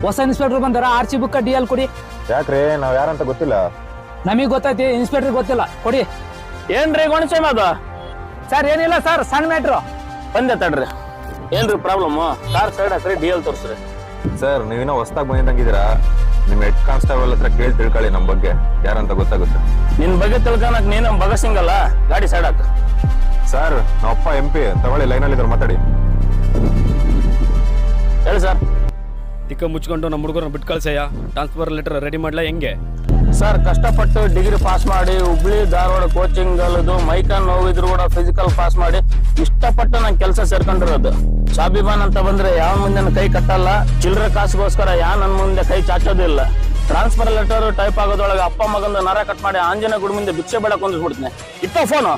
ಹೊಸ ಇನ್ಸ್ಪೆಕ್ಟರ್ ಬಂದಾರ RC book DL ಕೊಡಿ. ಯಾಕ್ರಿ ನಾವ್ ಯಾರಂತ ಗೊತ್ತಿಲ್ಲ. ನಮಗ್ ಗೊತ್ತೈತಿ, ಇನ್ಸ್ಪೆಕ್ಟರ್ ಗೊತ್ತಿಲ್ಲ, ಕೊಡಿ. ಏನ್ರಿ ಗೋಣಸೇಮ ಅದು? ಸರ್ ಏನಿಲ್ಲ ಸರ್, ಸಣ್ಣ ಮ್ಯಾಟ್ರು. ಬಂದೆ ತಡ್ರಿ. ಏನ್ರಿ ಪ್ರಾಬ್ಲಮ್? ಕಾರ್ ಸೈಡ್ ಹಾಕ್ರಿ, DL ತೋರಿಸ್ರಿ. ಸರ್ ನೀವಿನ್ನೂ ಹೊಸದಾಗಿ ಬಂದಿದ್ದಂಗಿದ್ದೀರಾ, ನಿಮ್ ಹೆಡ್ ಕಾನ್ಸ್ಟೇಬಲ್ ಹತ್ರ ಕೇಳಿ ತಿಳ್ಕೊಳ್ಳಿ ನಮ್ ಬಗ್ಗೆ ಯಾರಂತ ಗೊತ್ತಾಗುತ್ತೆ. ನಿನ್ ಬಗ್ಗೆ ತಿಳ್ಕೊಳಕ್ ನೀನ್ ಭಗತ್ ಸಿಂಗ್ ಅಲ್ಲ, ಗಾಡಿ ಸೈಡ್ ಹಾಕ. ಸರ್ ನಾವಪ್ಪ MP ತಗೊಳ್ಳಿ, ಲೈನಲ್ಲಿ ಇದ್ರು ಮಾತಾಡಿ. ಹೇಳಿ ಸರ್. ತಿಕ್ಕ ಮುಚ್ಕೊಂಡು ನಮ್ಮ ಹುಡುಗರನ್ನ ಬಿಟ್ಟು ಕಳ್ಸಯ್ಯ. ಟ್ರಾನ್ಸ್ಫರ್ ಲೆಟರ್ ರೆಡಿ ಮಾಡ್ಲಾ ಹೆಂಗೆ? ಸರ್ ಕಷ್ಟಪಟ್ಟು ಡಿಗ್ರಿ ಪಾಸ್ ಮಾಡಿ ಹುಬ್ಳಿ ಧಾರವಾಡ ಕೋಚಿಂಗ್ ಅಲ್ಲದು ಮೈಕನ್ ನೋವಿದ್ರು ಕೂಡ ಫಿಸಿಕಲ್ ಪಾಸ್ ಮಾಡಿ ಇಷ್ಟಪಟ್ಟು ನಾನು ಕೆಲಸ ಸೇರ್ಕೊಂಡಿರೋದು. ಸ್ವಾಭಿಮಾನ ಅಂತ ಬಂದ್ರೆ ಯಾವ ಮುಂದೆ ಕೈ ಕಟ್ಟಲ್ಲ, ಚಿಲ್ಲರೆ ಕಾಸಿಗೋಸ್ಕರ ಯಾ ನನ್ನ ಮುಂದೆ ಕೈ ಚಾಚೋದಿಲ್ಲ. ಟ್ರಾನ್ಸ್ಫರ್ ಲೆಟರ್ ಟೈಪ್ ಆಗೋದ್ರೊಳಗೆ ಅಪ್ಪ ಮಗಂದು ನರ ಕಟ್ ಮಾಡಿ ಆಂಜನೇಯ ಗುಡಿ ಮುಂದೆ ಭಿಕ್ಷೆ ಬೇಡ ಕುಂದಿಸ್ಬಿಡ್ತೀನಿ. ಇಟ್ಟ ಫೋನು.